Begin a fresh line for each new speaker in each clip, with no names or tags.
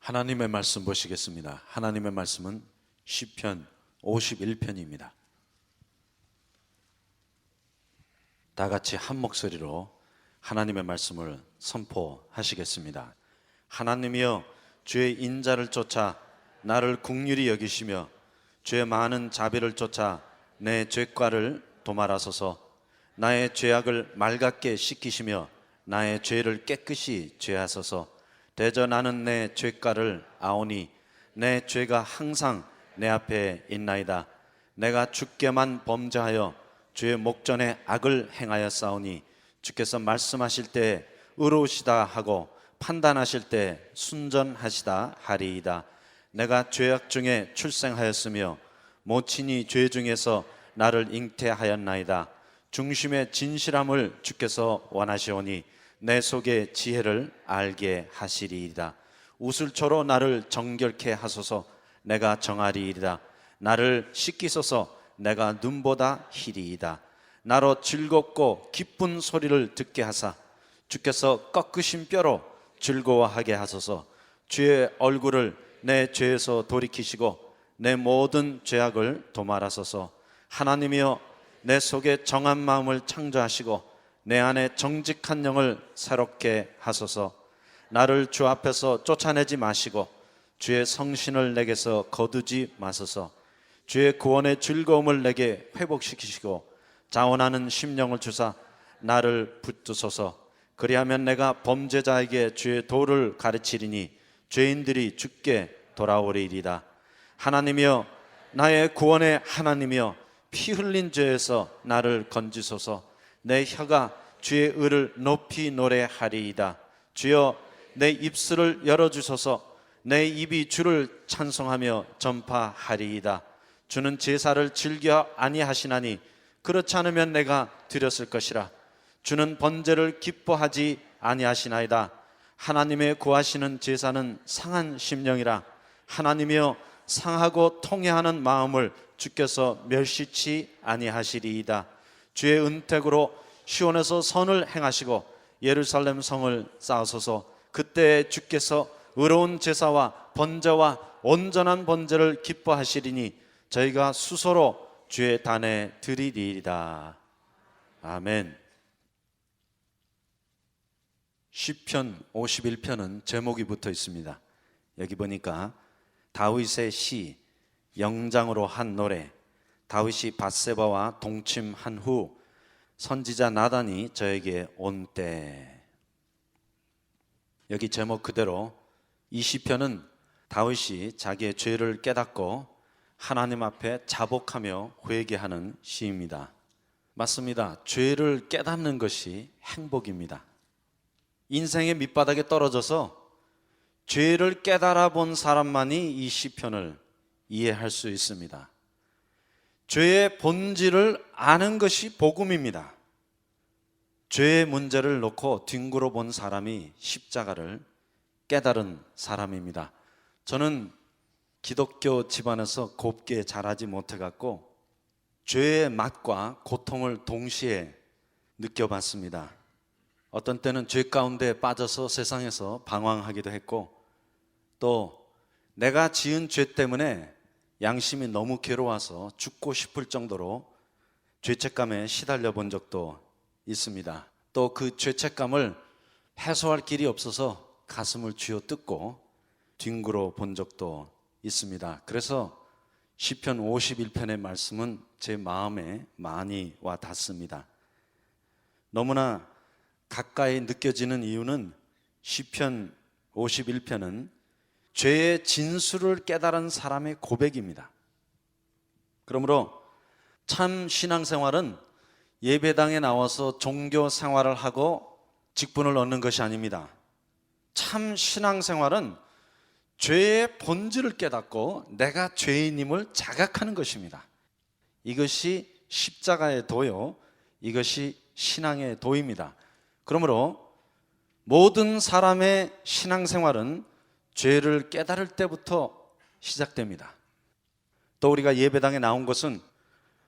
하나님의 말씀 보시겠습니다. 하나님의 말씀은 시편 51편입니다. 다 같이 한 목소리로 하나님의 말씀을 선포하시겠습니다. 하나님이여, 주의 인자를 쫓아 나를 긍휼히 여기시며 주의 많은 자비를 쫓아 내 죄과를 도말하소서. 나의 죄악을 맑게 씻기시며 나의 죄를 깨끗이 제하소서. 대저 나는 내 죄가를 아오니 내 죄가 항상 내 앞에 있나이다. 내가 주께만 범죄하여 주의 목전에 악을 행하였사오니 주께서 말씀하실 때 의로우시다 하고 판단하실 때 순전하시다 하리이다. 내가 죄악 중에 출생하였으며 모친이 죄 중에서 나를 잉태하였나이다. 중심의 진실함을 주께서 원하시오니 내 속의 지혜를 알게 하시리이다. 우슬초로 나를 정결케 하소서. 내가 정하리이다. 나를 씻기소서. 내가 눈보다 희리이다. 나로 즐겁고 기쁜 소리를 듣게 하사 주께서 꺾으신 뼈로 즐거워하게 하소서. 주의 얼굴을 내 죄에서 돌이키시고 내 모든 죄악을 도말하소서. 하나님이여, 내 속에 정한 마음을 창조하시고 내 안에 정직한 영을 새롭게 하소서. 나를 주 앞에서 쫓아내지 마시고 주의 성신을 내게서 거두지 마소서. 주의 구원의 즐거움을 내게 회복시키시고 자원하는 심령을 주사 나를 붙드소서. 그리하면 내가 범죄자에게 주의 도를 가르치리니 죄인들이 주께 돌아오리이다. 하나님이여, 나의 구원의 하나님이여, 피 흘린 죄에서 나를 건지소서. 내 혀가 주의 의를 높이 노래하리이다. 주여, 내 입술을 열어주소서. 내 입이 주를 찬송하며 전파하리이다. 주는 제사를 즐겨 아니하시나니 그렇지 않으면 내가 드렸을 것이라. 주는 번제를 기뻐하지 아니하시나이다. 하나님의 구하시는 제사는 상한 심령이라. 하나님이여, 상하고 통회하는 마음을 주께서 멸시치 아니하시리이다. 주의 은택으로 시온에서 선을 행하시고 예루살렘 성을 쌓으소서. 그때 주께서 의로운 제사와 번제와 온전한 번제를 기뻐하시리니 저희가 수소로 주의 단에 드리리이다. 아멘. 시편 51편은 제목이 붙어 있습니다. 여기 보니까 다윗의 시, 영장으로 한 노래, 다윗이 밧세바와 동침한 후 선지자 나단이 저에게 온 때. 여기 제목 그대로 이 시편은 다윗이 자기의 죄를 깨닫고 하나님 앞에 자복하며 회개하는 시입니다. 맞습니다. 죄를 깨닫는 것이 행복입니다. 인생의 밑바닥에 떨어져서 죄를 깨달아 본 사람만이 이 시편을 이해할 수 있습니다. 죄의 본질을 아는 것이 복음입니다. 죄의 문제를 놓고 뒹굴어 본 사람이 십자가를 깨달은 사람입니다. 저는 기독교 집안에서 곱게 자라지 못해갖고 죄의 맛과 고통을 동시에 느껴봤습니다. 어떤 때는 죄 가운데 빠져서 세상에서 방황하기도 했고, 또 내가 지은 죄 때문에 양심이 너무 괴로워서 죽고 싶을 정도로 죄책감에 시달려 본 적도 있습니다. 또 그 죄책감을 해소할 길이 없어서 가슴을 쥐어뜯고 뒹굴어 본 적도 있습니다. 그래서 시편 51편의 말씀은 제 마음에 많이 와 닿습니다. 너무나 가까이 느껴지는 이유는 시편 51편은 죄의 진수를 깨달은 사람의 고백입니다. 그러므로 참 신앙생활은 예배당에 나와서 종교 생활을 하고 직분을 얻는 것이 아닙니다. 참 신앙생활은 죄의 본질을 깨닫고 내가 죄인임을 자각하는 것입니다. 이것이 십자가의 도요, 이것이 신앙의 도입니다. 그러므로 모든 사람의 신앙생활은 죄를 깨달을 때부터 시작됩니다. 또 우리가 예배당에 나온 것은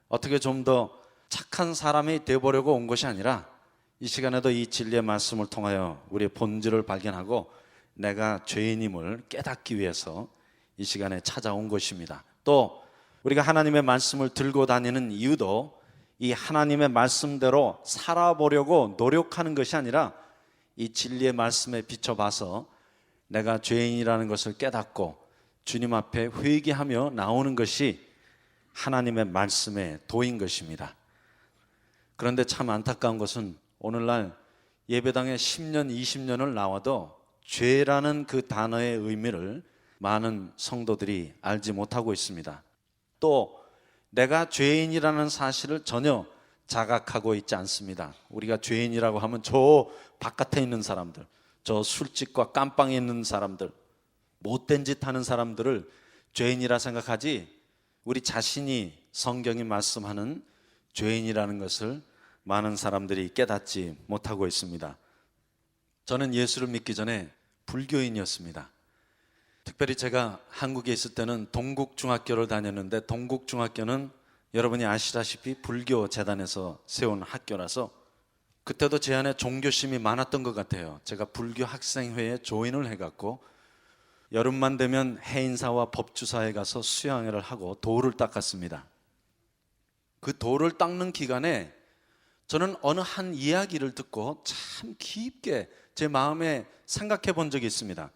어떻게 좀 더 착한 사람이 되어보려고 온 것이 아니라 이 시간에도 이 진리의 말씀을 통하여 우리의 본질을 발견하고 내가 죄인임을 깨닫기 위해서 이 시간에 찾아온 것입니다. 또 우리가 하나님의 말씀을 들고 다니는 이유도 이 하나님의 말씀대로 살아보려고 노력하는 것이 아니라 이 진리의 말씀에 비춰봐서 내가 죄인이라는 것을 깨닫고 주님 앞에 회개하며 나오는 것이 하나님의 말씀의 도인 것입니다. 그런데 참 안타까운 것은 오늘날 예배당에 10년, 20년을 나와도 죄라는 그 단어의 의미를 많은 성도들이 알지 못하고 있습니다. 또 내가 죄인이라는 사실을 전혀 자각하고 있지 않습니다. 우리가 죄인이라고 하면 저 바깥에 있는 사람들, 저 술집과 깜빵에 있는 사람들, 못된 짓 하는 사람들을 죄인이라 생각하지 우리 자신이 성경이 말씀하는 죄인이라는 것을 많은 사람들이 깨닫지 못하고 있습니다. 저는 예수를 믿기 전에 불교인이었습니다. 특별히 제가 한국에 있을 때는 동국중학교를 다녔는데, 동국중학교는 여러분이 아시다시피 불교 재단에서 세운 학교라서 그때도 제 안에 종교심이 많았던 것 같아요. 제가 불교 학생회에 조인을 해갖고 여름만 되면 해인사와 법주사에 가서 수양회를 하고 돌을 닦았습니다. 그 돌을 닦는 기간에 저는 어느 한 이야기를 듣고 참 깊게 제 마음에 생각해 본 적이 있습니다.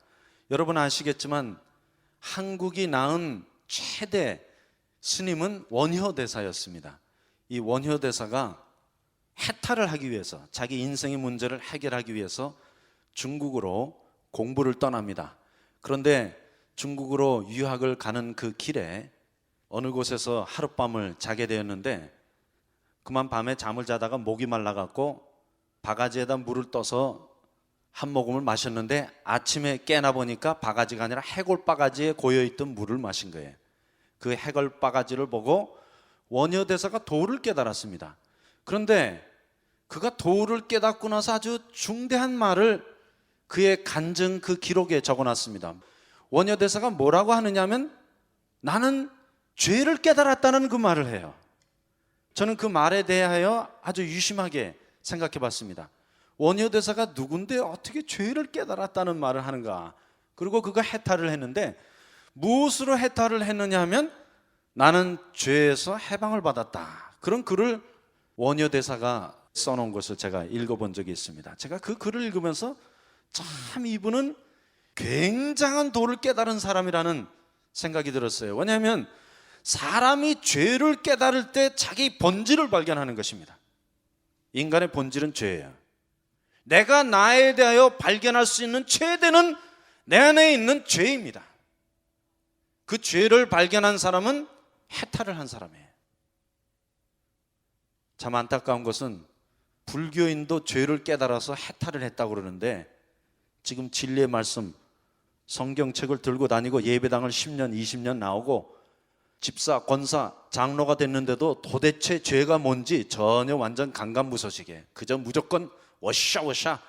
여러분 아시겠지만 한국이 낳은 최대 스님은 원효대사였습니다. 이 원효대사가 해탈을 하기 위해서, 자기 인생의 문제를 해결하기 위해서 중국으로 공부를 떠납니다. 그런데 중국으로 유학을 가는 그 길에 어느 곳에서 하룻밤을 자게 되었는데, 그만 밤에 잠을 자다가 목이 말라갖고 바가지에다 물을 떠서 한 모금을 마셨는데 아침에 깨나 보니까 바가지가 아니라 해골 바가지에 고여있던 물을 마신 거예요. 그 해골 바가지를 보고 원효대사가 도를 깨달았습니다. 그런데 그가 도를 깨닫고 나서 아주 중대한 말을 그의 간증 그 기록에 적어놨습니다. 원효대사가 뭐라고 하느냐면 나는 죄를 깨달았다는 그 말을 해요. 저는 그 말에 대하여 아주 유심하게 생각해 봤습니다. 원효대사가 누군데 어떻게 죄를 깨달았다는 말을 하는가. 그리고 그가 해탈을 했는데 무엇으로 해탈을 했느냐 하면 나는 죄에서 해방을 받았다. 그런 글을 원효대사가 써놓은 것을 제가 읽어본 적이 있습니다. 제가 그 글을 읽으면서 참 이분은 굉장한 도를 깨달은 사람이라는 생각이 들었어요. 왜냐하면 사람이 죄를 깨달을 때 자기 본질을 발견하는 것입니다. 인간의 본질은 죄예요. 내가 나에 대하여 발견할 수 있는 최대는 내 안에 있는 죄입니다. 그 죄를 발견한 사람은 해탈을 한 사람이에요. 참 안타까운 것은 불교인도 죄를 깨달아서 해탈을 했다고 그러는데, 지금 진리의 말씀 성경책을 들고 다니고 예배당을 10년 20년 나오고 집사, 권사, 장로가 됐는데도 도대체 죄가 뭔지 전혀 완전 간간무소식이에요. 그저 무조건 워샤워샤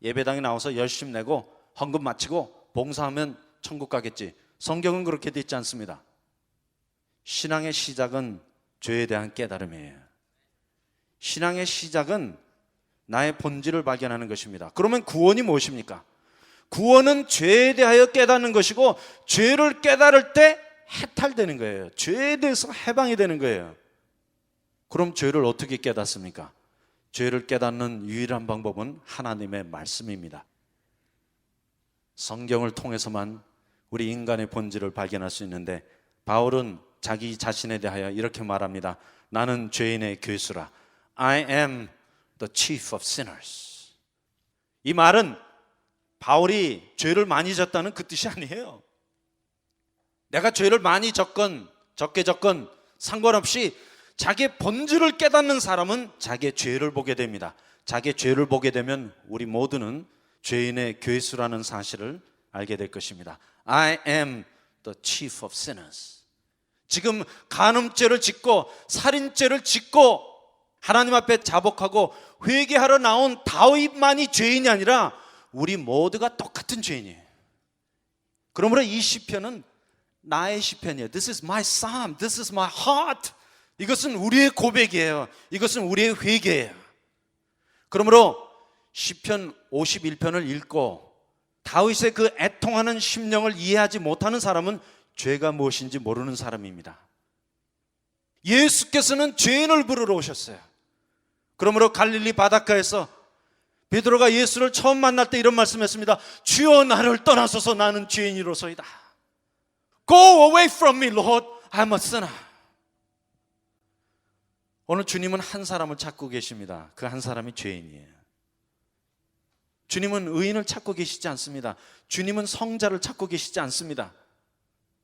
예배당에 나와서 열심 내고 헌금 마치고 봉사하면 천국 가겠지. 성경은 그렇게 돼 있지 않습니다. 신앙의 시작은 죄에 대한 깨달음이에요. 신앙의 시작은 나의 본질을 발견하는 것입니다. 그러면 구원이 무엇입니까? 구원은 죄에 대하여 깨닫는 것이고, 죄를 깨달을 때 해탈되는 거예요. 죄에 대해서 해방이 되는 거예요. 그럼 죄를 어떻게 깨닫습니까? 죄를 깨닫는 유일한 방법은 하나님의 말씀입니다. 성경을 통해서만 우리 인간의 본질을 발견할 수 있는데, 바울은 자기 자신에 대하여 이렇게 말합니다. 나는 죄인의 괴수라. I am the chief of sinners. 이 말은 바울이 죄를 많이 졌다는 그 뜻이 아니에요. 내가 죄를 많이 적건 적게 적건 상관없이 자기의 본질을 깨닫는 사람은 자기의 죄를 보게 됩니다. 자기의 죄를 보게 되면 우리 모두는 죄인의 괴수라는 사실을 알게 될 것입니다. I am the chief of sinners. 지금 간음죄를 짓고 살인죄를 짓고 하나님 앞에 자복하고 회개하러 나온 다윗만이 죄인이 아니라 우리 모두가 똑같은 죄인이에요. 그러므로 이 시편은 나의 시편이에요. This is my psalm. This is my heart. 이것은 우리의 고백이에요. 이것은 우리의 회개예요. 그러므로 시편 51편을 읽고 다윗의 그 애통하는 심령을 이해하지 못하는 사람은 죄가 무엇인지 모르는 사람입니다. 예수께서는 죄인을 부르러 오셨어요. 그러므로 갈릴리 바닷가에서 베드로가 예수를 처음 만날 때 이런 말씀했습니다. 주여, 나를 떠나소서, 나는 죄인이로소이다. Go away from me, Lord, I'm a sinner. 오늘 주님은 한 사람을 찾고 계십니다. 그 한 사람이 죄인이에요. 주님은 의인을 찾고 계시지 않습니다. 주님은 성자를 찾고 계시지 않습니다.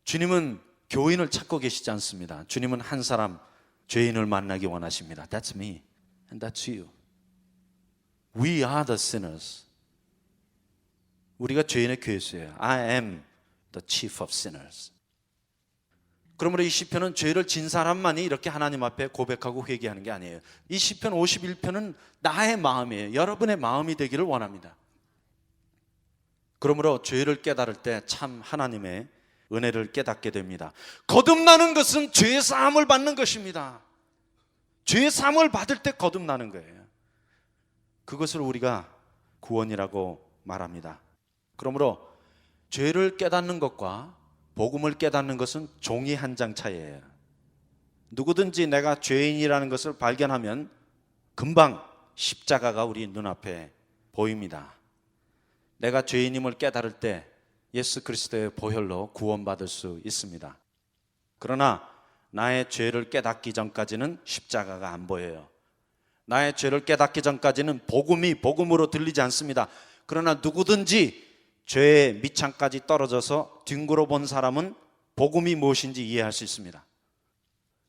주님은 교인을 찾고 계시지 않습니다. 주님은 한 사람, 죄인을 만나기 원하십니다. That's me and that's you. We are the sinners. 우리가 죄인의 괴수예요. I am the chief of sinners. 그러므로 이 시편은 죄를 진 사람만이 이렇게 하나님 앞에 고백하고 회개하는 게 아니에요. 이 시편 51편은 나의 마음이에요. 여러분의 마음이 되기를 원합니다. 그러므로 죄를 깨달을 때 참 하나님의 은혜를 깨닫게 됩니다. 거듭나는 것은 죄 사함을 받는 것입니다. 죄 사함을 받을 때 거듭나는 거예요. 그것을 우리가 구원이라고 말합니다. 그러므로 죄를 깨닫는 것과 복음을 깨닫는 것은 종이 한 장 차이예요. 누구든지 내가 죄인이라는 것을 발견하면 금방 십자가가 우리 눈앞에 보입니다. 내가 죄인임을 깨달을 때 예수 그리스도의 보혈로 구원받을 수 있습니다. 그러나 나의 죄를 깨닫기 전까지는 십자가가 안 보여요. 나의 죄를 깨닫기 전까지는 복음이 복음으로 들리지 않습니다. 그러나 누구든지 죄의 밑창까지 떨어져서 뒹굴어 본 사람은 복음이 무엇인지 이해할 수 있습니다.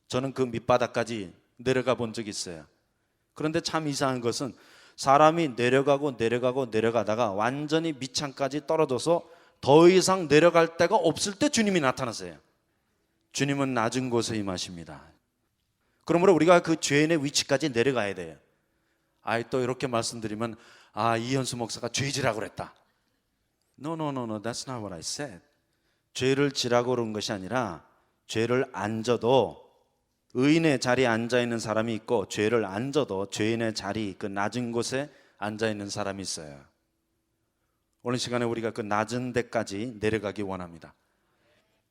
저는 그 밑바닥까지 내려가 본 적이 있어요. 그런데 참 이상한 것은 사람이 내려가다가 완전히 밑창까지 떨어져서 더 이상 내려갈 데가 없을 때 주님이 나타나세요. 주님은 낮은 곳에 임하십니다. 그러므로 우리가 그 죄인의 위치까지 내려가야 돼요. 또 이렇게 말씀드리면 이현수 목사가 죄지라고 그랬다. No, that's not what I said. 죄를 지라고 그런 것이 아니라 죄를 안 져도 의인의 자리에 앉아있는 사람이 있고 죄를 안 져도 죄인의 자리, 그 낮은 곳에 앉아있는 사람이 있어요. 오늘 시간에 우리가 그 낮은 데까지 내려가기 원합니다.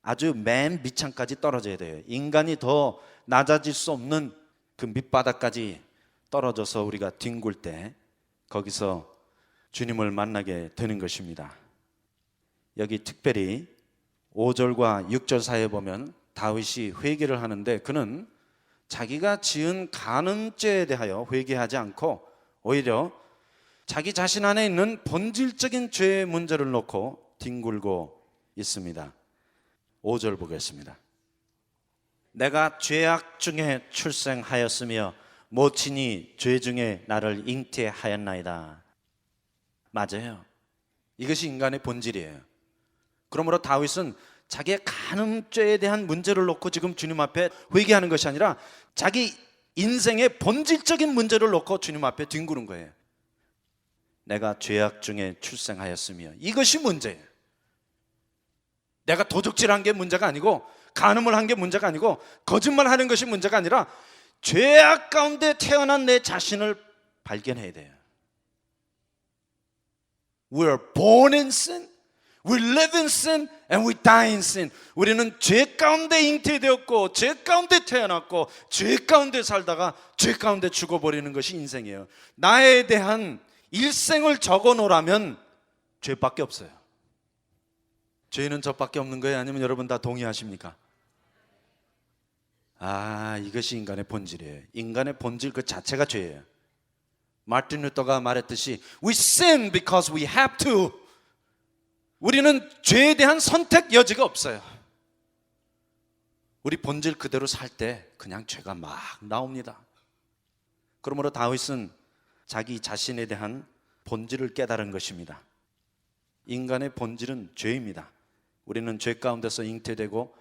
아주 맨 밑창까지 떨어져야 돼요. 인간이 더 낮아질 수 없는 그 밑바닥까지 떨어져서 우리가 뒹굴 때 거기서 주님을 만나게 되는 것입니다. 여기 특별히 5절과 6절 사이에 보면 다윗이 회개를 하는데 그는 자기가 지은 간음죄에 대하여 회개하지 않고 오히려 자기 자신 안에 있는 본질적인 죄의 문제를 놓고 뒹굴고 있습니다. 5절 보겠습니다. 내가 죄악 중에 출생하였으며 모친이 죄 중에 나를 잉태하였나이다. 맞아요. 이것이 인간의 본질이에요. 그러므로 다윗은 자기의 간음죄에 대한 문제를 놓고 지금 주님 앞에 회개하는 것이 아니라 자기 인생의 본질적인 문제를 놓고 주님 앞에 뒹구는 거예요. 내가 죄악 중에 출생하였으며, 이것이 문제예요. 내가 도적질한 게 문제가 아니고 간음을 한 게 문제가 아니고 거짓말하는 것이 문제가 아니라 죄악 가운데 태어난 내 자신을 발견해야 돼요. We are born in sin, we live in sin, and we die in sin. 우리는 죄 가운데 잉태되었고 죄 가운데 태어났고 죄 가운데 살다가 죄 가운데 죽어버리는 것이 인생이에요. 나에 대한 일생을 적어놓으라면 죄밖에 없어요. 죄는 저밖에 없는 거예요? 아니면 여러분 다 동의하십니까? 이것이 인간의 본질이에요. 인간의 본질 그 자체가 죄예요. 마틴 루터가 말했듯이 We sin because we have to. 우리는 죄에 대한 선택 여지가 없어요. 우리 본질 그대로 살 때 그냥 죄가 막 나옵니다. 그러므로 다윗은 자기 자신에 대한 본질을 깨달은 것입니다. 인간의 본질은 죄입니다. 우리는 죄 가운데서 잉태되고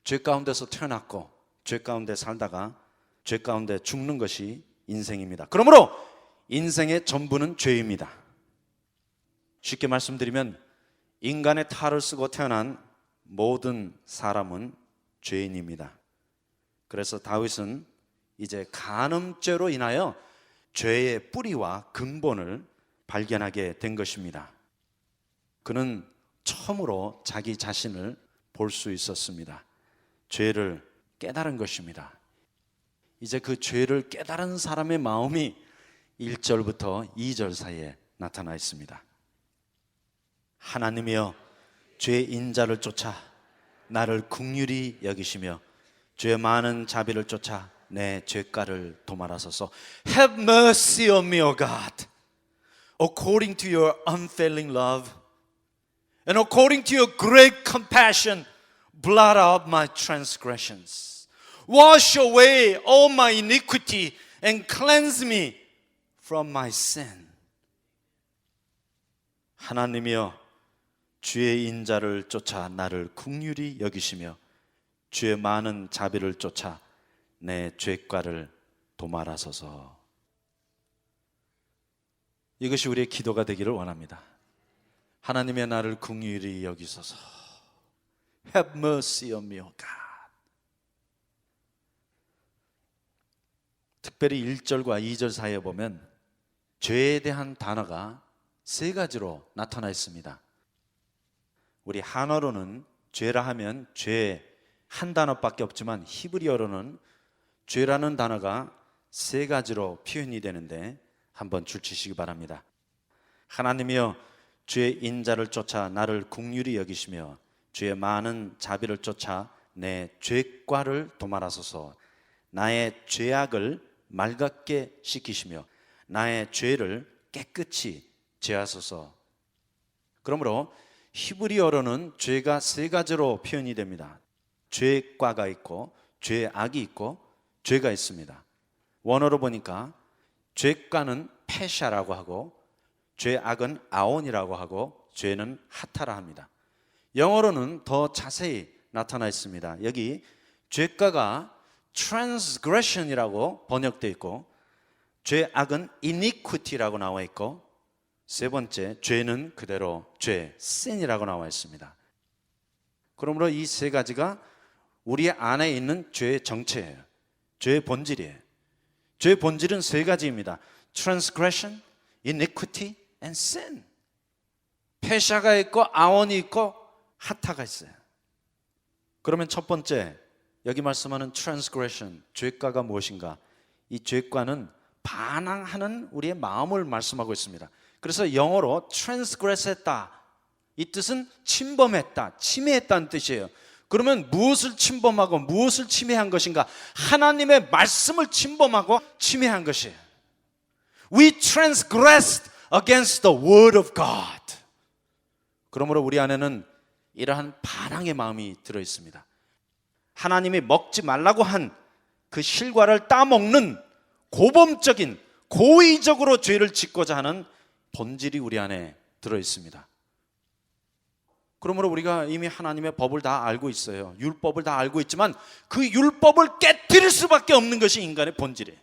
죄 가운데서 태어났고 죄 가운데 살다가 죄 가운데 죽는 것이 인생입니다. 그러므로 인생의 전부는 죄입니다. 쉽게 말씀드리면 인간의 탈을 쓰고 태어난 모든 사람은 죄인입니다. 그래서 다윗은 이제 간음죄로 인하여 죄의 뿌리와 근본을 발견하게 된 것입니다. 그는 처음으로 자기 자신을 볼 수 있었습니다. 죄를 깨달은 것입니다. 이제 그 죄를 깨달은 사람의 마음이 1절부터 2절 사이에 나타나 있습니다. 하나님이여 죄 인자를 쫓아 나를 긍휼히 여기시며 죄 많은 자비를 쫓아 내 죄가를 도말하소서. Have mercy on me, O God, according to your unfailing love and according to your great compassion, blot out my transgressions. Wash away all my iniquity and cleanse me from my sin. 하나님이여 주의 인자를 쫓아 나를 긍휼히 여기시며 주의 많은 자비를 쫓아 내 죄가를 도말하소서. 이것이 우리의 기도가 되기를 원합니다. 하나님의 나를 긍휼히 여기소서. Have mercy on me, O God. 특별히 1절과 2절 사이에 보면 죄에 대한 단어가 세 가지로 나타나 있습니다. 우리 한어로는 죄라 하면 죄 한 단어밖에 없지만 히브리어로는 죄라는 단어가 세 가지로 표현이 되는데 한번 줄치시기 바랍니다. 하나님이여 죄의 인자를 쫓아 나를 긍휼히 여기시며 죄의 많은 자비를 쫓아 내 죄과를 도말하소서. 나의 죄악을 맑게 씻기시며 나의 죄를 깨끗이 제하소서. 그러므로 히브리어로는 죄가 세 가지로 표현이 됩니다. 죄과가 있고 죄악이 있고 죄가 있습니다. 원어로 보니까 죄과는 페샤라고 하고 죄악은 아온이라고 하고 죄는 하타라 합니다. 영어로는 더 자세히 나타나 있습니다. 여기 죄과가 transgression이라고 번역되어 있고 죄악은 iniquity라고 나와 있고 세 번째 죄는 그대로 죄, sin이라고 나와 있습니다. 그러므로 이 세 가지가 우리 안에 있는 죄의 정체예요. 죄의 본질이에요. 죄의 본질은 세 가지입니다. transgression, iniquity, and sin. 페샤가 있고 아원이 있고 하타가 있어요. 그러면 첫 번째 여기 말씀하는 transgression, 죄과가 무엇인가? 이 죄과는 반항하는 우리의 마음을 말씀하고 있습니다. 그래서 영어로 transgress 했다, 이 뜻은 침범했다, 침해했다는 뜻이에요. 그러면 무엇을 침범하고 무엇을 침해한 것인가? 하나님의 말씀을 침범하고 침해한 것이에요. We transgressed against the word of God. 그러므로 우리 안에는 이러한 반항의 마음이 들어 있습니다. 하나님이 먹지 말라고 한 그 실과를 따먹는 고범적인 고의적으로 죄를 짓고자 하는 본질이 우리 안에 들어 있습니다. 그러므로 우리가 이미 하나님의 법을 다 알고 있어요. 율법을 다 알고 있지만 그 율법을 깨뜨릴 수밖에 없는 것이 인간의 본질이에요.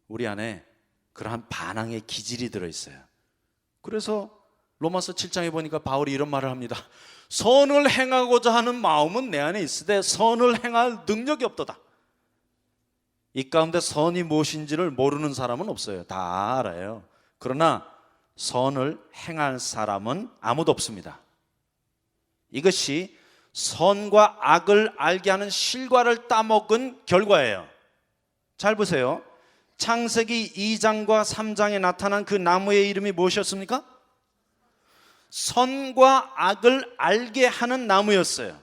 우리 안에 그러한 반항의 기질이 들어 있어요. 그래서 로마서 7장에 보니까 바울이 이런 말을 합니다. 선을 행하고자 하는 마음은 내 안에 있으되 선을 행할 능력이 없도다. 이 가운데 선이 무엇인지를 모르는 사람은 없어요. 다 알아요. 그러나 선을 행할 사람은 아무도 없습니다. 이것이 선과 악을 알게 하는 실과를 따먹은 결과예요. 잘 보세요. 창세기 2장과 3장에 나타난 그 나무의 이름이 무엇이었습니까? 선과 악을 알게 하는 나무였어요.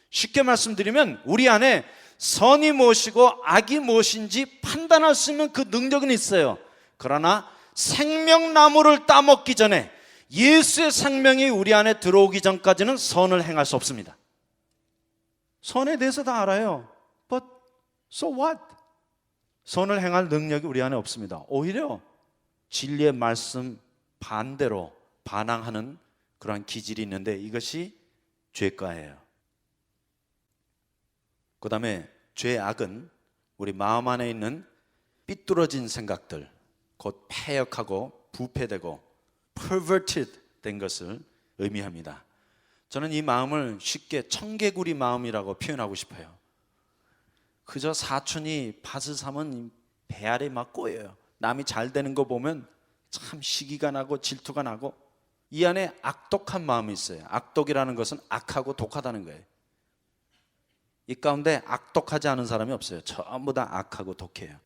쉽게 말씀드리면 우리 안에 선이 무엇이고 악이 무엇인지 판단할 수 있는 그 능력은 있어요. 그러나 생명나무를 따먹기 전에 예수의 생명이 우리 안에 들어오기 전까지는 선을 행할 수 없습니다. 선에 대해서 다 알아요. But so what? 선을 행할 능력이 우리 안에 없습니다. 오히려 진리의 말씀 반대로 반항하는 그러한 기질이 있는데 이것이 죄과예요. 그 다음에 죄악은 우리 마음 안에 있는 삐뚤어진 생각들, 곧 패역하고 부패되고 perverted 된 것을 의미합니다. 저는 이 마음을 쉽게 청개구리 마음이라고 표현하고 싶어요. 그저 사촌이 밭을 사면 배알에 막 꼬여요. 남이 잘 되는 거 보면 참 시기가 나고 질투가 나고 이 안에 악독한 마음이 있어요. 악독이라는 것은 악하고 독하다는 거예요. 이 가운데 악독하지 않은 사람이 없어요. 전부 다 악하고 독해요.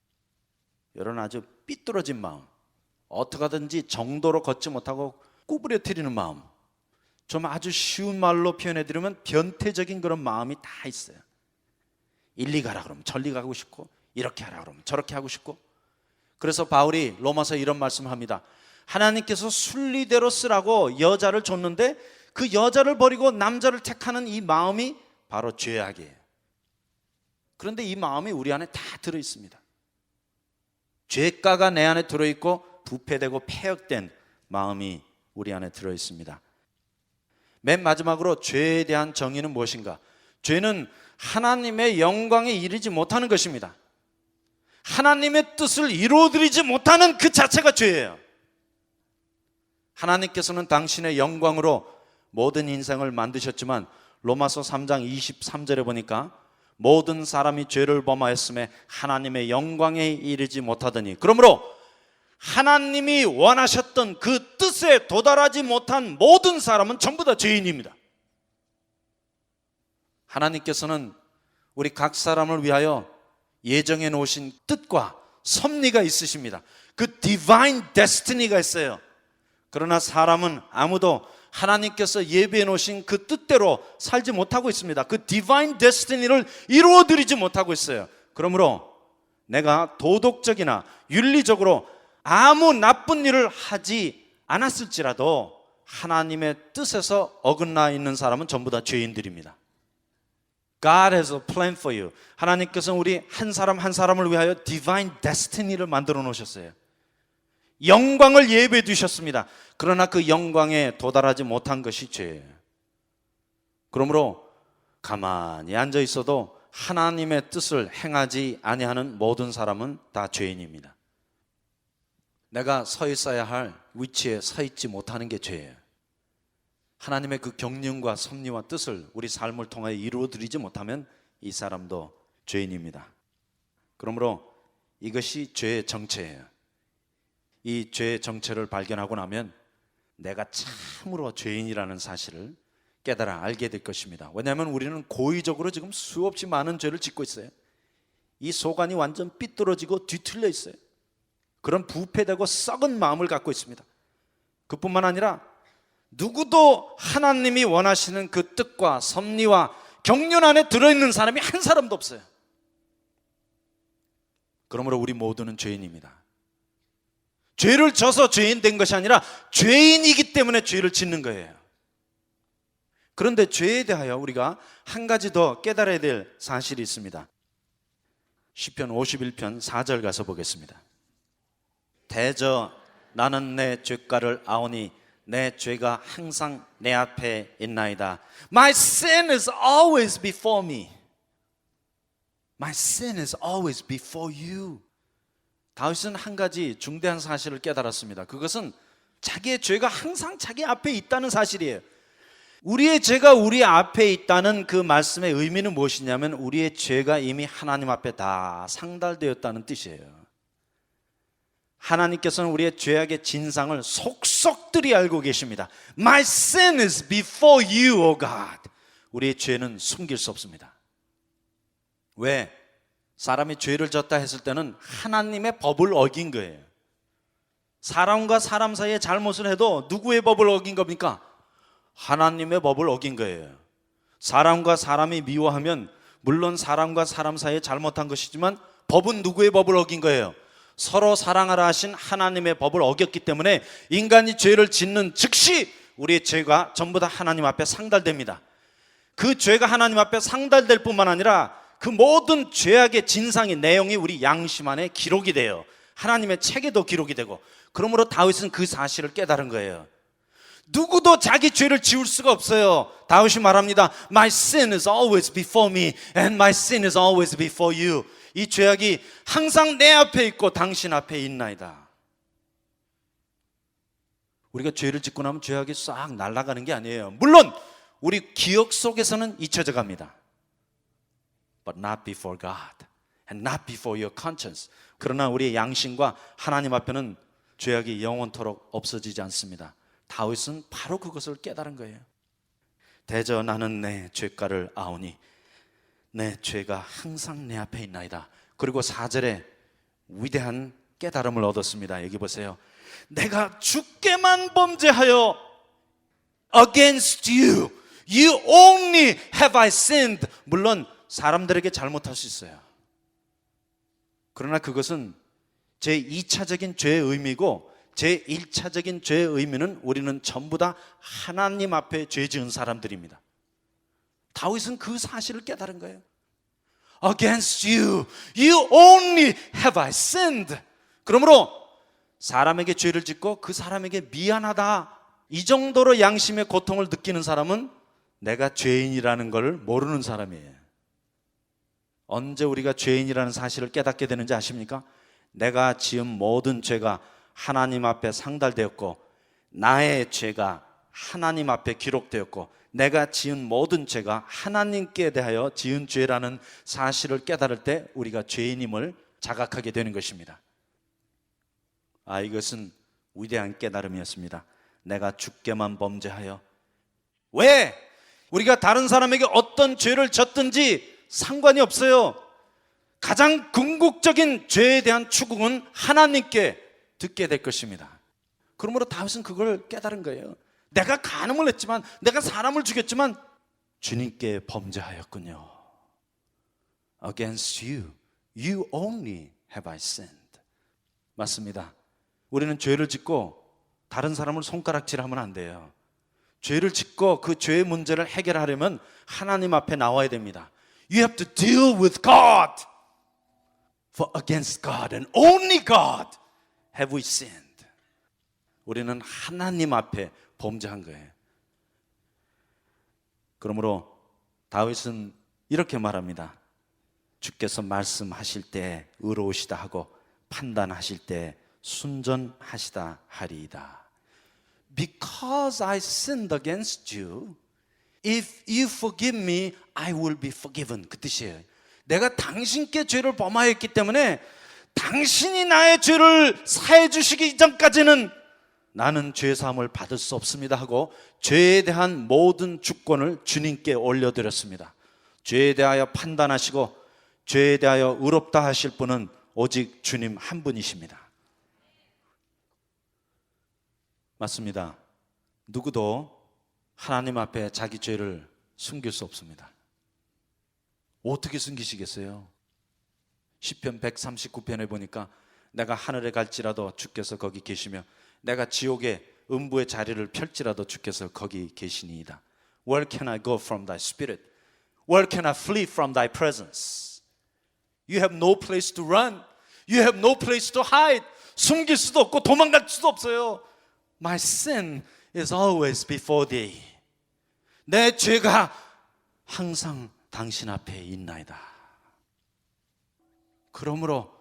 이런 아주 삐뚤어진 마음, 어떻게 하든지 정도로 걷지 못하고 구부려뜨리는 마음, 좀 아주 쉬운 말로 표현해드리면 변태적인 그런 마음이 다 있어요. 일리 가라 그러면 저리 가고 싶고, 이렇게 하라 그러면 저렇게 하고 싶고. 그래서 바울이 로마서에 이런 말씀을 합니다. 하나님께서 순리대로 쓰라고 여자를 줬는데 그 여자를 버리고 남자를 택하는 이 마음이 바로 죄악이에요. 그런데 이 마음이 우리 안에 다 들어있습니다. 죄가가 내 안에 들어있고 부패되고 폐역된 마음이 우리 안에 들어있습니다. 맨 마지막으로 죄에 대한 정의는 무엇인가? 죄는 하나님의 영광에 이르지 못하는 것입니다. 하나님의 뜻을 이루어드리지 못하는 그 자체가 죄예요. 하나님께서는 당신의 영광으로 모든 인생을 만드셨지만 로마서 3장 23절에 보니까 모든 사람이 죄를 범하였음에 하나님의 영광에 이르지 못하더니, 그러므로 하나님이 원하셨던 그 뜻에 도달하지 못한 모든 사람은 전부 다 죄인입니다. 하나님께서는 우리 각 사람을 위하여 예정해 놓으신 뜻과 섭리가 있으십니다. 그 디바인 데스티니가 있어요. 그러나 사람은 아무도 하나님께서 예비해 놓으신 그 뜻대로 살지 못하고 있습니다. 그 디바인 데스티니를 이루어드리지 못하고 있어요. 그러므로 내가 도덕적이나 윤리적으로 아무 나쁜 일을 하지 않았을지라도 하나님의 뜻에서 어긋나 있는 사람은 전부 다 죄인들입니다. God has a plan for you. 하나님께서는 우리 한 사람 한 사람을 위하여 디바인 데스티니를 만들어 놓으셨어요. 영광을 예배해 두셨습니다. 그러나 그 영광에 도달하지 못한 것이 죄예요. 그러므로 가만히 앉아 있어도 하나님의 뜻을 행하지 아니하는 모든 사람은 다 죄인입니다. 내가 서 있어야 할 위치에 서 있지 못하는 게 죄예요. 하나님의 그 경륜과 섭리와 뜻을 우리 삶을 통하여 이루어드리지 못하면 이 사람도 죄인입니다. 그러므로 이것이 죄의 정체예요. 이 죄의 정체를 발견하고 나면 내가 참으로 죄인이라는 사실을 깨달아 알게 될 것입니다. 왜냐하면 우리는 고의적으로 지금 수없이 많은 죄를 짓고 있어요. 이 속안이 완전 삐뚤어지고 뒤틀려 있어요. 그런 부패되고 썩은 마음을 갖고 있습니다. 그뿐만 아니라 누구도 하나님이 원하시는 그 뜻과 섭리와 경륜 안에 들어있는 사람이 한 사람도 없어요. 그러므로 우리 모두는 죄인입니다. 죄를 져서 죄인 된 것이 아니라 죄인이기 때문에 죄를 짓는 거예요. 그런데 죄에 대하여 우리가 한 가지 더 깨달아야 될 사실이 있습니다. 시편 51편 4절 가서 보겠습니다. 대저 나는 내 죄가를 아오니 내 죄가 항상 내 앞에 있나이다. My sin is always before me. My sin is always before you. 다윗은 한 가지 중대한 사실을 깨달았습니다. 그것은 자기의 죄가 항상 자기 앞에 있다는 사실이에요. 우리의 죄가 우리 앞에 있다는 그 말씀의 의미는 무엇이냐면 우리의 죄가 이미 하나님 앞에 다 상달되었다는 뜻이에요. 하나님께서는 우리의 죄악의 진상을 속속들이 알고 계십니다. My sin is before you, O God. 우리의 죄는 숨길 수 없습니다. 왜? 사람이 죄를 졌다 했을 때는 하나님의 법을 어긴 거예요. 사람과 사람 사이에 잘못을 해도 누구의 법을 어긴 겁니까? 하나님의 법을 어긴 거예요. 사람과 사람이 미워하면 물론 사람과 사람 사이에 잘못한 것이지만 법은 누구의 법을 어긴 거예요? 서로 사랑하라 하신 하나님의 법을 어겼기 때문에 인간이 죄를 짓는 즉시 우리의 죄가 전부 다 하나님 앞에 상달됩니다. 그 죄가 하나님 앞에 상달될 뿐만 아니라 그 모든 죄악의 진상의 내용이 우리 양심 안에 기록이 돼요. 하나님의 책에도 기록이 되고. 그러므로 다윗은 그 사실을 깨달은 거예요. 누구도 자기 죄를 지울 수가 없어요. 다윗이 말합니다. My sin is always before me and my sin is always before you. 이 죄악이 항상 내 앞에 있고 당신 앞에 있나이다. 우리가 죄를 짓고 나면 죄악이 싹 날아가는 게 아니에요. 물론 우리 기억 속에서는 잊혀져 갑니다. But not before God and not before your conscience. 그러나 우리의 양심과 하나님 앞에는 죄악이 영원토록 없어지지 않습니다. 다윗은 바로 그것을 깨달은 거예요. 대저 나는 내 죄가를 아오니 내 죄가 항상 내 앞에 있나이다. 그리고 4절에 위대한 깨달음을 얻었습니다. 여기 보세요. 내가 주께만 범죄하여 against you, you only have I sinned. 물론 사람들에게 잘못할 수 있어요. 그러나 그것은 제2차적인 죄의 의미고, 제1차적인 죄의 의미는 우리는 전부 다 하나님 앞에 죄 지은 사람들입니다. 다윗은 그 사실을 깨달은 거예요. Against you, you only have I sinned. 그러므로 사람에게 죄를 짓고 그 사람에게 미안하다, 이 정도로 양심의 고통을 느끼는 사람은 내가 죄인이라는 걸 모르는 사람이에요. 언제 우리가 죄인이라는 사실을 깨닫게 되는지 아십니까? 내가 지은 모든 죄가 하나님 앞에 상달되었고, 나의 죄가 하나님 앞에 기록되었고, 내가 지은 모든 죄가 하나님께 대하여 지은 죄라는 사실을 깨달을 때 우리가 죄인임을 자각하게 되는 것입니다. 이것은 위대한 깨달음이었습니다. 내가 주께만 범죄하여. 왜? 우리가 다른 사람에게 어떤 죄를 졌든지 상관이 없어요. 가장 궁극적인 죄에 대한 추궁은 하나님께 듣게 될 것입니다. 그러므로 다윗은 그걸 깨달은 거예요. 내가 간음을 했지만, 내가 사람을 죽였지만 주님께 범죄하였군요. Against you, you only have I sinned. 맞습니다. 우리는 죄를 짓고 다른 사람을 손가락질하면 안 돼요. 죄를 짓고 그 죄의 문제를 해결하려면 하나님 앞에 나와야 됩니다. You have to deal with God. For against God and only God have we sinned. 우리는 하나님 앞에 범죄한 거예요. 그러므로 다윗은 이렇게 말합니다. 주께서 말씀하실 때 의로우시다 하고 판단하실 때 순전하시다 하리이다. Because I sinned against you, if you forgive me, I will be forgiven. 그 뜻이에요. 내가 당신께 죄를 범하였기 때문에 당신이 나의 죄를 사해 주시기 이전까지는 나는 죄사함을 받을 수 없습니다 하고 죄에 대한 모든 주권을 주님께 올려드렸습니다. 죄에 대하여 판단하시고 죄에 대하여 의롭다 하실 분은 오직 주님 한 분이십니다. 맞습니다. 누구도 하나님 앞에 자기 죄를 숨길 수 없습니다. 어떻게 숨기시겠어요? 시편 139편에 보니까 내가 하늘에 갈지라도 주께서 거기 계시며 내가 지옥의 음부의 자리를 펼지라도 주께서 거기 계시니이다. Where can I go from thy spirit? Where can I flee from thy presence? You have no place to run. You have no place to hide. 숨길 수도 없고 도망갈 수도 없어요. My sin is always before thee. 내 죄가 항상 당신 앞에 있나이다. 그러므로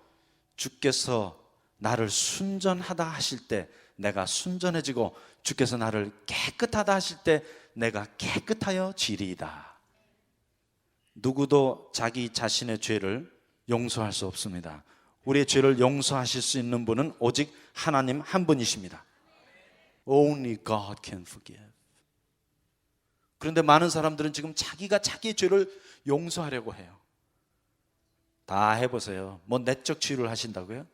주께서 나를 순전하다 하실 때 내가 순전해지고 주께서 나를 깨끗하다 하실 때 내가 깨끗하여 지리이다. 누구도 자기 자신의 죄를 용서할 수 없습니다. 우리의 죄를 용서하실 수 있는 분은 오직 하나님 한 분이십니다. Only God can forgive. 그런데 많은 사람들은 지금 자기가 자기의 죄를 용서하려고 해요. 다 해보세요. 뭐 내적 치유를 하신다고요?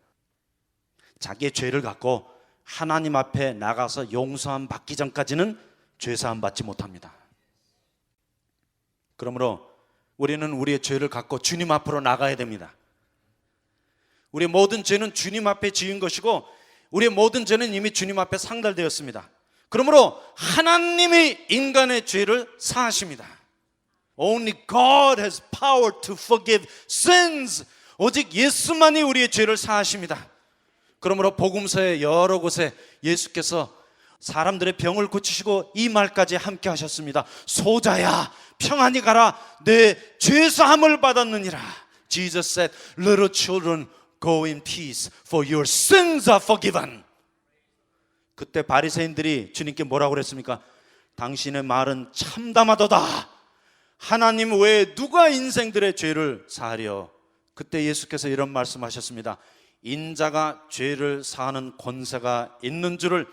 자기의 죄를 갖고 하나님 앞에 나가서 용서함 받기 전까지는 죄사함 받지 못합니다. 그러므로 우리는 우리의 죄를 갖고 주님 앞으로 나가야 됩니다. 우리의 모든 죄는 주님 앞에 지은 것이고 우리의 모든 죄는 이미 주님 앞에 상달되었습니다. 그러므로 하나님이 인간의 죄를 사하십니다. Only God has power to forgive sins. 오직 예수만이 우리의 죄를 사하십니다. 그러므로 복음서의 여러 곳에 예수께서 사람들의 병을 고치시고 이 말까지 함께 하셨습니다. 소자야 평안히 가라 내 죄사함을 받았느니라. Jesus said, little children go in peace for your sins are forgiven. 그때 바리새인들이 주님께 뭐라고 그랬습니까? 당신의 말은 참담하도다. 하나님 외에 누가 인생들의 죄를 사하려. 그때 예수께서 이런 말씀하셨습니다. 인자가 죄를 사하는 권세가 있는 줄을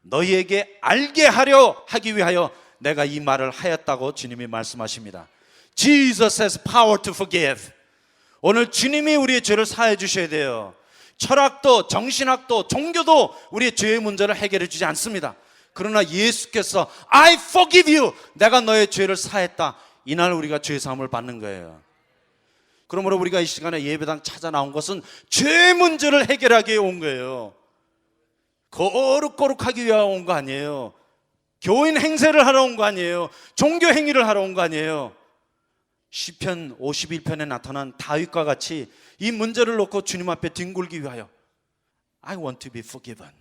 너희에게 알게 하려 하기 위하여 내가 이 말을 하였다고 주님이 말씀하십니다. Jesus has power to forgive. 오늘 주님이 우리의 죄를 사해 주셔야 돼요. 철학도 정신학도 종교도 우리의 죄의 문제를 해결해 주지 않습니다. 그러나 예수께서 I forgive you, 내가 너의 죄를 사했다, 이날 우리가 죄 사함을 받는 거예요. 그러므로 우리가 이 시간에 예배당 찾아 나온 것은 죄 문제를 해결하기 위해 온 거예요. 거룩거룩하기 위해 온 거 아니에요. 교인 행세를 하러 온 거 아니에요. 종교 행위를 하러 온 거 아니에요. 시편 51편에 나타난 다윗과 같이 이 문제를 놓고 주님 앞에 뒹굴기 위하여 I want to be forgiven.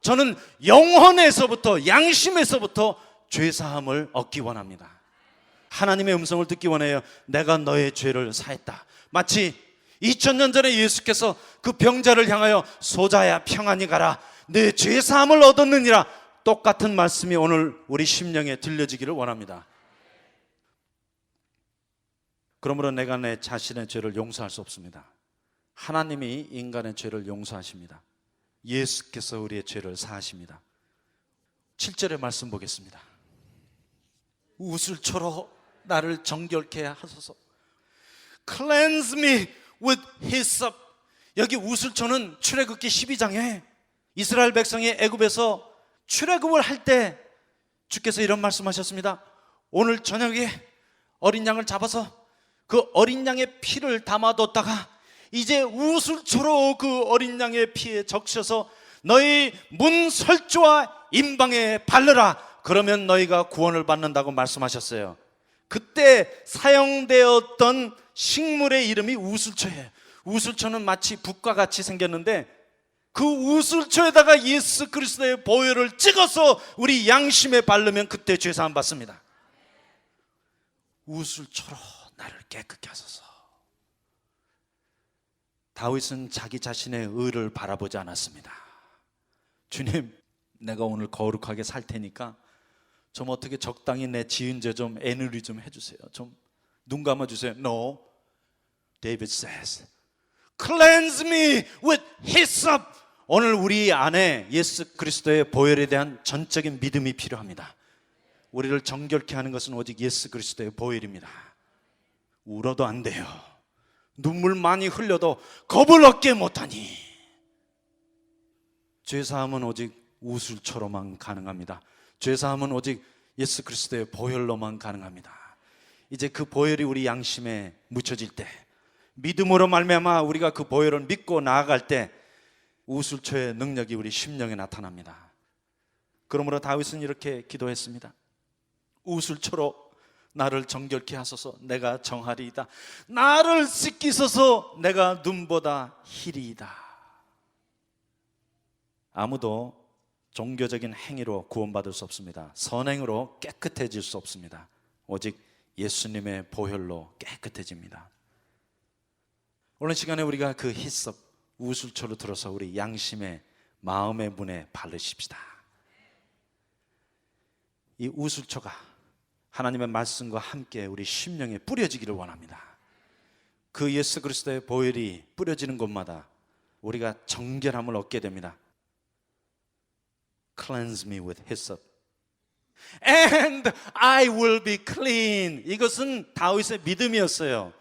저는 영혼에서부터, 양심에서부터 죄사함을 얻기 원합니다. 하나님의 음성을 듣기 원해요. 내가 너의 죄를 사했다. 마치 2000년 전에 예수께서 그 병자를 향하여 소자야 평안히 가라, 내 죄사함을 얻었느니라, 똑같은 말씀이 오늘 우리 심령에 들려지기를 원합니다. 그러므로 내가 내 자신의 죄를 용서할 수 없습니다. 하나님이 인간의 죄를 용서하십니다. 예수께서 우리의 죄를 사하십니다. 7절의 말씀 보겠습니다. 우슬초로 나를 정결케 하소서. Cleanse me with hyssop. 여기 우슬초는 출애굽기 12장에 이스라엘 백성이 애굽에서 출애굽을 할 때 주께서 이런 말씀하셨습니다. 오늘 저녁에 어린 양을 잡아서 그 어린 양의 피를 담아뒀다가 이제 우슬초로 그 어린 양의 피에 적셔서 너희 문 설주와 임방에 바르라. 그러면 너희가 구원을 받는다고 말씀하셨어요. 그때 사용되었던 식물의 이름이 우슬초예요. 우슬초는 마치 붓과 같이 생겼는데 그 우슬초에다가 예수 그리스도의 보혈을 찍어서 우리 양심에 바르면 그때 죄사함 받습니다. 우슬초로 나를 깨끗게 하소서. 다윗은 자기 자신의 의를 바라보지 않았습니다. 주님, 내가 오늘 거룩하게 살 테니까 좀 어떻게 적당히 내 지은 죄 좀 애누리 좀 해주세요. 좀 눈 감아주세요. No. David says, Cleanse me with hyssop. 오늘 우리 안에 예수 그리스도의 보혈에 대한 전적인 믿음이 필요합니다. 우리를 정결케 하는 것은 오직 예수 그리스도의 보혈입니다. 울어도 안 돼요. 눈물 많이 흘려도 겁을 얻게 못하니. 죄사함은 오직 우슬초로만 가능합니다. 죄사함은 오직 예수 그리스도의 보혈로만 가능합니다. 이제 그 보혈이 우리 양심에 묻혀질 때, 믿음으로 말미암아 우리가 그 보혈을 믿고 나아갈 때 우슬초의 능력이 우리 심령에 나타납니다. 그러므로 다윗은 이렇게 기도했습니다. 우슬초로 나를 정결케 하소서. 내가 정하리이다. 나를 씻기소서. 내가 눈보다 희리이다. 아무도 종교적인 행위로 구원받을 수 없습니다. 선행으로 깨끗해질 수 없습니다. 오직 예수님의 보혈로 깨끗해집니다. 오늘 시간에 우리가 그 히썹 우슬초로 들어서 우리 양심의 마음의 문에 바르십시다. 이 우슬초가 하나님의 말씀과 함께 우리 심령에 뿌려지기를 원합니다. 그 예수 그리스도의 보혈이 뿌려지는 곳마다 우리가 정결함을 얻게 됩니다. Cleanse me with hyssop and I will be clean. 이것은 다윗의 믿음이었어요.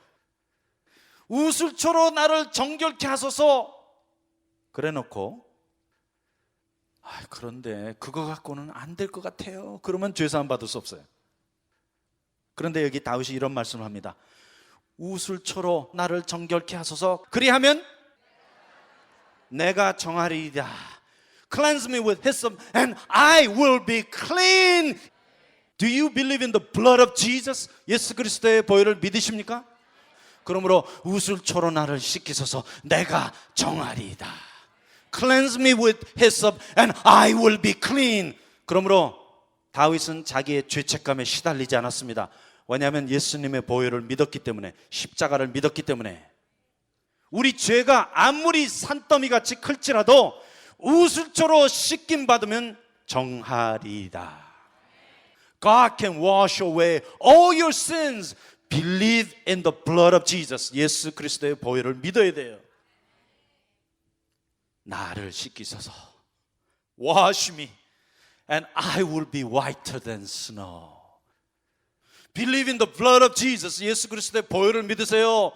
우슬초로 나를 정결케 하소서. 그래 놓고 그런데 그거 갖고는 안 될 것 같아요. 그러면 죄사함 받을 수 없어요. 그런데 여기 다윗이 이런 말씀을 합니다. 우슬초로 나를 정결케 하소서. 그리하면 내가 정하리이다. Cleanse me with hyssop and I will be clean. Do you believe in the blood of Jesus? 예수 그리스도의 보혈을 믿으십니까? 그러므로 우슬초로 나를 씻기소서. 내가 정하리이다. Cleanse me with hyssop and I will be clean. 그러므로 다윗은 자기의 죄책감에 시달리지 않았습니다. 왜냐하면 예수님의 보혈을 믿었기 때문에, 십자가를 믿었기 때문에. 우리 죄가 아무리 산더미같이 클지라도 우슬초로 씻김 받으면 정하리이다. God can wash away all your sins. Believe in the blood of Jesus. 예수 그리스도의 보혈을 믿어야 돼요. 나를 씻기소서. Wash me, and I will be whiter than snow. Believe in the blood of Jesus. 예수 그리스도의 보혈을 믿으세요.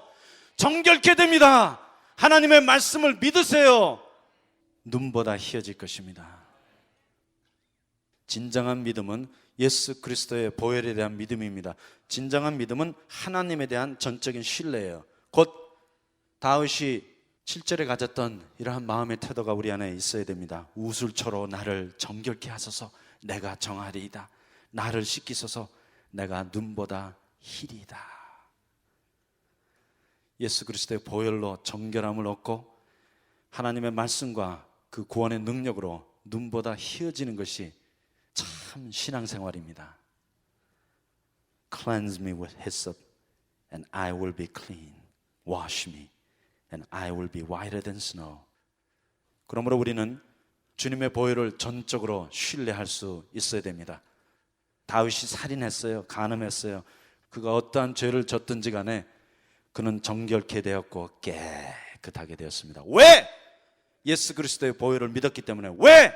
정결케 됩니다. 하나님의 말씀을 믿으세요. 눈보다 희어질 것입니다. 진정한 믿음은 예수 그리스도의 보혈에 대한 믿음입니다. 진정한 믿음은 하나님에 대한 전적인 신뢰예요. 곧 다윗이 7절에 가졌던 이러한 마음의 태도가 우리 안에 있어야 됩니다. 우술초로 나를 정결케 하소서. 내가 정하리이다. 나를 씻기소서. 내가 눈보다 희리이다. 예수 그리스도의 보혈로 정결함을 얻고 하나님의 말씀과 그 구원의 능력으로 눈보다 희어지는 것이 참 신앙생활입니다. Cleanse me with hyssop and I will be clean. Wash me and I will be whiter than snow. 그러므로 우리는 주님의 보혈을 전적으로 신뢰할 수 있어야 됩니다. 다윗이 살인했어요. 간음했어요. 그가 어떠한 죄를 졌든지 간에 그는 정결케 되었고 깨끗하게 되었습니다. 왜? 예수 그리스도의 보혈을 믿었기 때문에. 왜?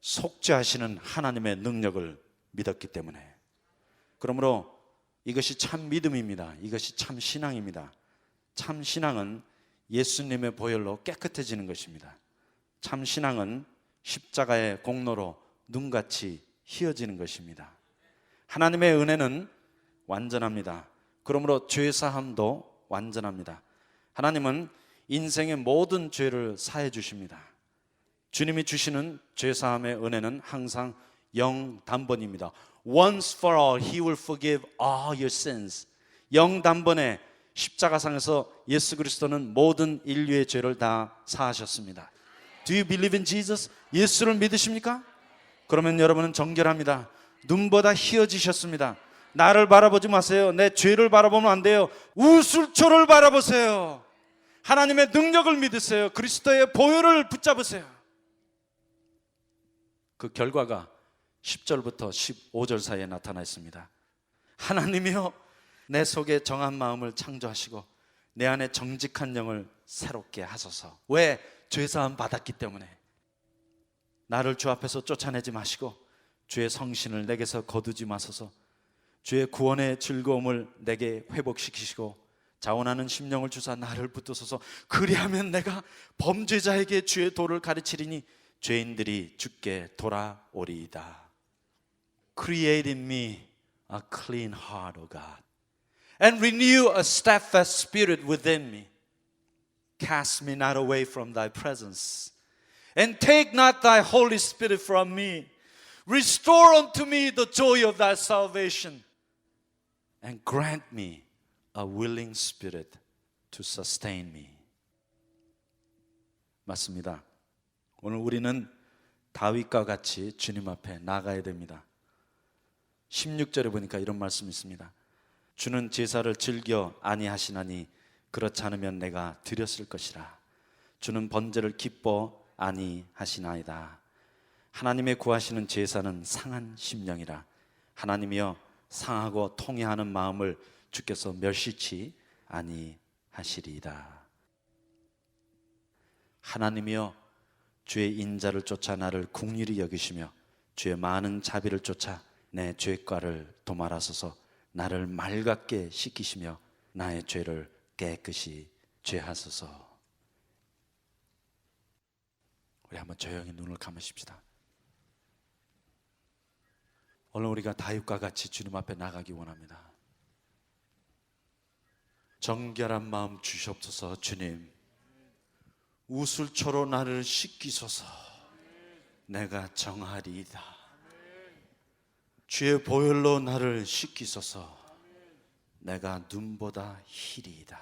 속죄하시는 하나님의 능력을 믿었기 때문에. 그러므로 이것이 참 믿음입니다. 이것이 참 신앙입니다. 참 신앙은 예수님의 보혈로 깨끗해지는 것입니다. 참 신앙은 십자가의 공로로 눈같이 희어지는 것입니다. 하나님의 은혜는 완전합니다. 그러므로 죄사함도 완전합니다. 하나님은 인생의 모든 죄를 사해 주십니다. 주님이 주시는 죄사함의 은혜는 항상 영단번입니다. Once for all, He will forgive all your sins. 영단번에 십자가상에서 예수 그리스도는 모든 인류의 죄를 다 사하셨습니다. Do you believe in Jesus? 예수를 믿으십니까? 그러면 여러분은 정결합니다. 눈보다 희어지셨습니다. 나를 바라보지 마세요. 내 죄를 바라보면 안 돼요. 우술초를 바라보세요. 하나님의 능력을 믿으세요. 그리스도의 보혈을 붙잡으세요. 그 결과가 10절부터 15절 사이에 나타나 있습니다. 하나님이여 내 속에 정한 마음을 창조하시고 내 안에 정직한 영을 새롭게 하소서. 왜? 죄사함 받았기 때문에. 나를 주 앞에서 쫓아내지 마시고 주의 성신을 내게서 거두지 마소서. 주의 구원의 즐거움을 내게 회복시키시고 자원하는 심령을 주사 나를 붙드소서. 그리하면 내가 범죄자에게 주의 도를 가르치리니 죄인들이 주께 돌아오리이다. Create in me a clean heart, O God, and renew a steadfast spirit within me. Cast me not away from thy presence, and take not thy Holy Spirit from me. Restore unto me the joy of thy salvation, and grant me a willing spirit to sustain me. 맞습니다. 오늘 우리는 다윗과 같이 주님 앞에 나가야 됩니다. 16절에 보니까 이런 말씀이 있습니다. 주는 제사를 즐겨 아니하시나니 그렇지 않으면 내가 드렸을 것이라. 주는 번제를 기뻐 아니하시나이다. 하나님의 구하시는 제사는 상한 심령이라. 하나님이여 상하고 통회하는 마음을 주께서 멸시치 아니하시리이다. 하나님이여 주의 인자를 쫓아 나를 긍휼히 여기시며 주의 많은 자비를 쫓아 내 죄과를 도말하소서. 나를 맑게 씻기시며 나의 죄를 깨끗이 제하소서. 우리 한번 조용히 눈을 감으십시다. 오늘 우리가 다윗과 같이 주님 앞에 나가기 원합니다. 정결한 마음 주시옵소서. 주님, 우술초로 나를 씻기소서. 내가 정하리이다. 주의 보혈로 나를 씻기소서. 내가 눈보다 희리이다.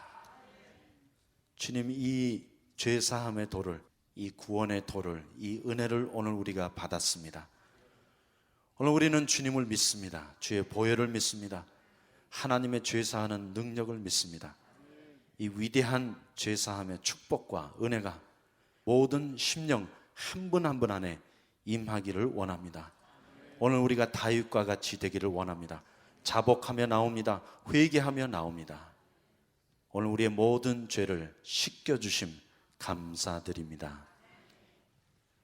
주님, 이 죄사함의 도를, 이 구원의 도를, 이 은혜를 오늘 우리가 받았습니다. 오늘 우리는 주님을 믿습니다. 주의 보혈을 믿습니다. 하나님의 죄사하는 능력을 믿습니다. 이 위대한 죄사함의 축복과 은혜가 모든 심령 한 분 한 분 안에 임하기를 원합니다. 오늘 우리가 다윗과 같이 되기를 원합니다. 자복하며 나옵니다. 회개하며 나옵니다. 오늘 우리의 모든 죄를 씻겨주심 감사드립니다.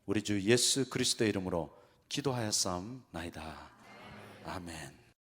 우리 주 예수 그리스도의 이름으로 기도하였사옵나이다. 아멘.